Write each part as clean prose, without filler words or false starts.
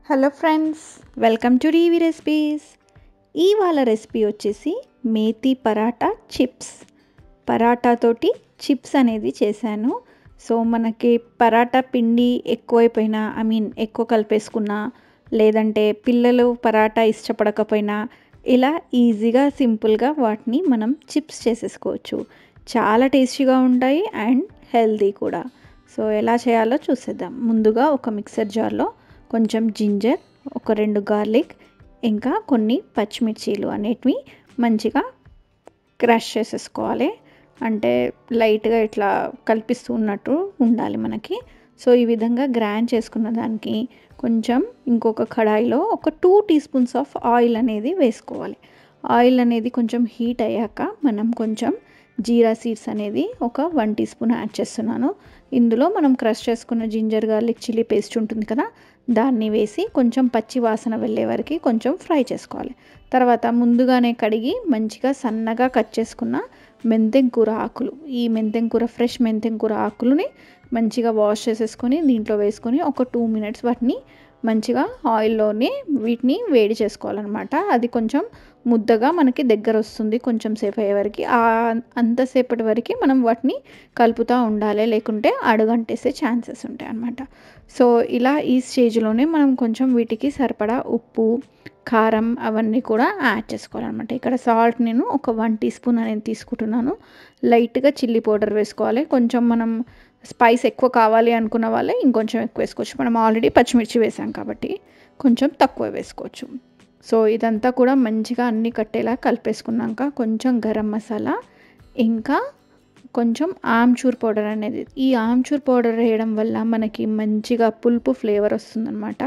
Hello friends, welcome to రీవి recipes. ఇవాళ recipe వచ్చేసి మేతి పరాటా చిప్స్. పరాటాతోటి చిప్స్ అనేది చేశాను. సో మనకి పరాటా పిండి ఎక్కువైపోయినా ఎక్కువ కలిపేసుకున్నా, లేదంటే పిల్లలు పరాటా ఇష్టపడకపోయినా ఇలా ఈజీగా సింపుల్గా వాటిని మనం చిప్స్ చేసేసుకోవచ్చు. చాలా టేస్టీగా ఉంటాయి అండ్ హెల్తీ కూడా. సో ఎలా చేయాలో చూసేద్దాం. ముందుగా ఒక మిక్సర్ జార్లో కొంచెం జింజర్, ఒక 2 గార్లిక్, ఇంకా కొన్ని పచ్చిమిర్చీలు అనేటివి మంచిగా క్రష్ చేసేసుకోవాలి. అంటే లైట్గా ఇట్లా కలిపిస్తూ ఉన్నట్టు ఉండాలి మనకి. సో ఈ విధంగా గ్రైండ్ చేసుకున్న దానికి కొంచెం ఇంకొక కడాయిలో ఒక 2 టీ స్పూన్స్ ఆఫ్ ఆయిల్ అనేది వేసుకోవాలి. ఆయిల్ అనేది కొంచెం హీట్ అయ్యాక మనం కొంచెం జీరా సీడ్స్ అనేది ఒక 1 టీ స్పూన్ యాడ్ చేస్తున్నాను. ఇందులో మనం క్రష్ చేసుకున్న జింజర్ గార్లిక్ చిల్లీ పేస్ట్ ఉంటుంది కదా, దాన్ని వేసి కొంచెం పచ్చి వాసన వెళ్ళే వరకు కొంచెం ఫ్రై చేసుకోవాలి. తర్వాత ముందుగానే కడిగి మంచిగా సన్నగా కట్ చేసుకున్న మెంతెంకూర ఆకులు, ఈ మెంతెంకూర ఫ్రెష్ మెంతెంకూర ఆకులని మంచిగా వాష్ చేసేసుకొని దీంట్లో వేసుకొని ఒక 2 మినిట్స్ వాటిని మంచిగా ఆయిల్లోనే వీటిని వేడి చేసుకోవాలన్నమాట. అది కొంచెం ముద్దగా మనకి దగ్గర వస్తుంది కొంచెం సేపు అయ్యే వరకు. అంతసేపటి వరకు మనం వాటిని కలుపుతూ ఉండాలి, లేకుంటే అడుగంటేసే ఛాన్సెస్ ఉంటాయి అన్నమాట. సో ఇలా ఈ స్టేజ్లోనే మనం కొంచెం వీటికి సరిపడా ఉప్పు, కారం అవన్నీ కూడా యాడ్ చేసుకోవాలన్నమాట. ఇక్కడ సాల్ట్ నేను ఒక 1 టీ స్పూన్ అనేది తీసుకుంటున్నాను. లైట్గా చిల్లీ పౌడర్ వేసుకోవాలి. కొంచెం మనం స్పైస్ ఎక్కువ కావాలి అనుకున్న వాళ్ళే ఇంకొంచెం ఎక్కువ వేసుకోవచ్చు. మనం ఆల్రెడీ పచ్చిమిర్చి వేసాం కాబట్టి కొంచెం తక్కువ వేసుకోవచ్చు. సో ఇదంతా కూడా మంచిగా అన్నీ కట్టేలా కలిపేసుకున్నాక కొంచెం గరం మసాలా, ఇంకా కొంచెం ఆమ్చూర్ పౌడర్ అనేది, ఈ ఆమ్చూర్ పౌడర్ వేయడం వల్ల మనకి మంచిగా పులుపు ఫ్లేవర్ వస్తుందన్నమాట.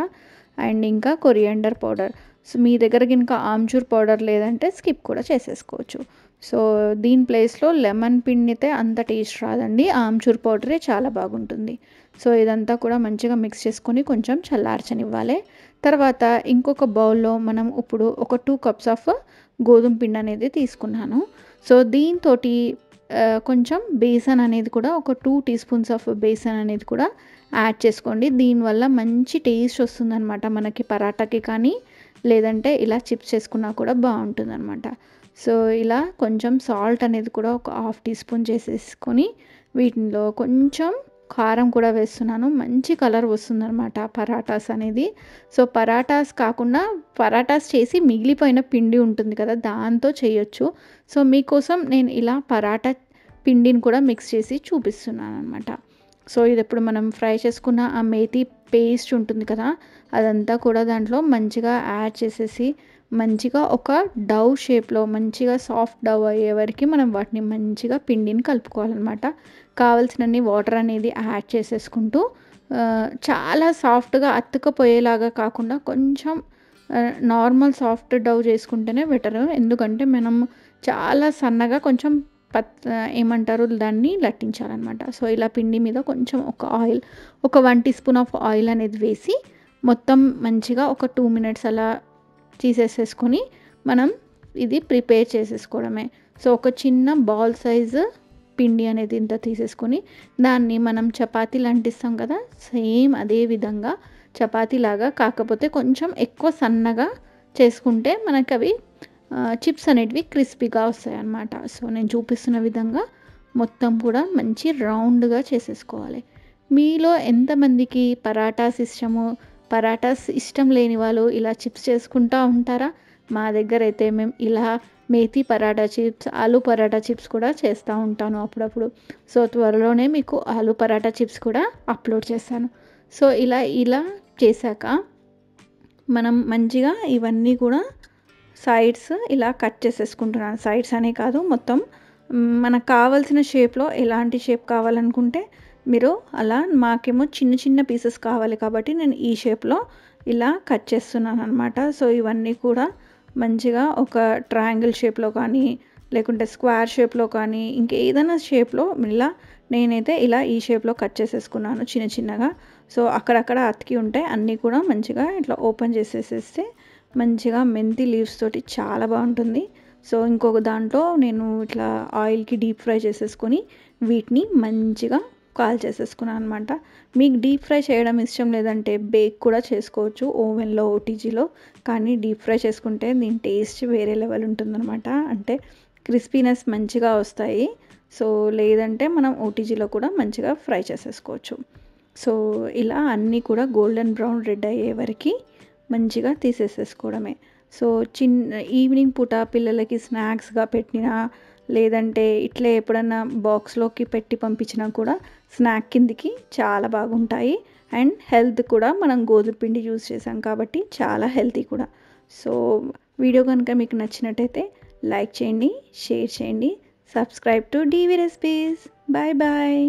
అండ్ ఇంకా కొరియాండర్ పౌడర్. సో మీ దగ్గరకి ఇంకా ఆమ్చూర్ పౌడర్ లేదంటే స్కిప్ కూడా చేసేసుకోవచ్చు. సో దీని ప్లేస్లో లెమన్ పిండితే అంత టేస్ట్ రాదండి, ఆమ్చూర్ పౌడరే చాలా బాగుంటుంది. సో ఇదంతా కూడా మంచిగా మిక్స్ చేసుకొని కొంచెం చల్లార్చనివ్వాలి. తర్వాత ఇంకొక బౌల్లో మనం ఇప్పుడు ఒక 2 కప్స్ ఆఫ్ గోధుమ పిండి అనేది తీసుకున్నాను. సో దీంతో కొంచెం బేసన్ అనేది కూడా ఒక 2 టీ స్పూన్స్ ఆఫ్ బేసన్ అనేది కూడా యాడ్ చేసుకోండి. దీనివల్ల మంచి టేస్ట్ వస్తుందన్నమాట మనకి పరాటాకి, కానీ లేదంటే ఇలా చిప్స్ చేసుకున్నా కూడా బాగుంటుందన్నమాట. సో ఇలా కొంచెం సాల్ట్ అనేది కూడా ఒక 1/2 టీ స్పూన్ చేసేసుకొని వీటిలో కొంచెం కారం కూడా వేస్తున్నాను. మంచి కలర్ వస్తుందన్నమాట పరాటాస్ అనేది. సో పరాటాస్ కాకుండా పరాటాస్ చేసి మిగిలిపోయిన పిండి ఉంటుంది కదా, దాంతో చేయొచ్చు. సో మీకోసం నేను ఇలా పరాటా పిండిని కూడా మిక్స్ చేసి చూపిస్తున్నాను అనమాట. సో ఇది ఇప్పుడు మనం ఫ్రై చేసుకున్న ఆ మేతి పేస్ట్ ఉంటుంది కదా, అదంతా కూడా దాంట్లో మంచిగా యాడ్ చేసేసి మంచిగా ఒక డవ్ షేప్లో మంచిగా సాఫ్ట్ డవ్ అయ్యే వరకు మనం వాటిని మంచిగా పిండిని కలుపుకోవాలన్నమాట. కావాల్సినన్ని వాటర్ అనేది యాడ్ చేసేసుకుంటూ చాలా సాఫ్ట్గా అతుక్కపోయేలాగా కాకుండా కొంచెం నార్మల్ సాఫ్ట్ డవ్ చేసుకుంటేనే బెటర్. ఎందుకంటే మనం చాలా సన్నగా కొంచెం ఏమంటారు దాన్ని లట్టించాలన్నమాట. సో ఇలా పిండి మీద కొంచెం ఒక 1 టీ స్పూన్ ఆఫ్ ఆయిల్ అనేది వేసి మొత్తం మంచిగా ఒక 2 మినిట్స్ అలా తీసేసేసుకొని మనం ఇది ప్రిపేర్ చేసేసుకోవడమే. సో ఒక చిన్న బాల్ సైజు పిండి అనేది ఇంత తీసేసుకొని దాన్ని మనం చపాతీలు అంటిస్తాం కదా, సేమ్ అదే విధంగా చపాతీలాగా, కాకపోతే కొంచెం ఎక్కువ సన్నగా చేసుకుంటే మనకు అవి చిప్స్ అనేటివి క్రిస్పీగా వస్తాయి అన్నమాట. సో నేను చూపిస్తున్న విధంగా మొత్తం కూడా మంచి రౌండ్గా చేసేసుకోవాలి. మీలో ఎంతమందికి పరాటాస్ ఇష్టము, పరాటాస్ ఇష్టం లేని వాళ్ళు ఇలా చిప్స్ చేసుకుంటూ ఉంటారా? మా దగ్గర అయితే మేము ఇలా మేతి పరాటా చిప్స్, ఆలూ పరాటా చిప్స్ కూడా చేస్తూ ఉంటాను అప్పుడప్పుడు. సో త్వరలోనే మీకు ఆలూ పరాటా చిప్స్ కూడా అప్లోడ్ చేస్తాను. సో ఇలా చేశాక మనం మంచిగా ఇవన్నీ కూడా సైడ్స్ ఇలా కట్ చేసేసుకుంటున్నాను. సైడ్స్ అనే కాదు, మొత్తం మనకు కావాల్సిన షేప్లో, ఎలాంటి షేప్ కావాలనుకుంటే మీరు అలా. మాకేమో చిన్న చిన్న పీసెస్ కావాలి కాబట్టి నేను ఈ షేప్లో ఇలా కట్ చేస్తున్నాను అనమాట. సో ఇవన్నీ కూడా మంచిగా ఒక ట్రయాంగిల్ షేప్లో కానీ, లేకుంటే స్క్వేర్ షేప్లో కానీ, ఇంకేదైనా షేప్లో ఇలా నేనైతే ఇలా ఈ షేప్లో కట్ చేసేసుకున్నాను చిన్న చిన్నగా. సో అక్కడక్కడ అతికి ఉంటాయి, అన్నీ కూడా మంచిగా ఇట్లా ఓపెన్ చేసేసేస్తే మంచిగా మెంతి లీవ్స్ తోటి చాలా బాగుంటుంది. సో ఇంకొక దాంట్లో నేను ఇట్లా ఆయిల్కి డీప్ ఫ్రై చేసేసుకొని వీటిని మంచిగా కాల్ చేసేసుకున్నాను అనమాట. మీకు డీప్ ఫ్రై చేయడం ఇష్టం లేదంటే బేక్ కూడా చేసుకోవచ్చు ఓవెన్లో, ఓటీజీలో. కానీ డీప్ ఫ్రై చేసుకుంటే దీని టేస్ట్ వేరే లెవెల్ ఉంటుందన్నమాట. అంటే క్రిస్పీనెస్ మంచిగా వస్తాయి. సో లేదంటే మనం ఓటీజీలో కూడా మంచిగా ఫ్రై చేసేసుకోవచ్చు. సో ఇలా అన్నీ కూడా గోల్డెన్ బ్రౌన్ రెడ్ అయ్యే వరకు మంచిగా తీసేసేసుకోవడమే. సో ఈవినింగ్ పూట పిల్లలకి స్నాక్స్గా పెట్టినా, లేదంటే ఇట్లే ఎప్పుడన్నా బాక్స్లోకి పెట్టి పంపించినా కూడా స్నాక్ కిందికి చాలా బాగుంటాయి. అండ్ హెల్త్ కూడా మనం గోధుమ పిండి యూజ్ చేసాం కాబట్టి చాలా హెల్తీ కూడా. సో వీడియో కనుక మీకు నచ్చినట్టయితే లైక్ చేయండి, షేర్ చేయండి, subscribe to DV recipes. Bye bye.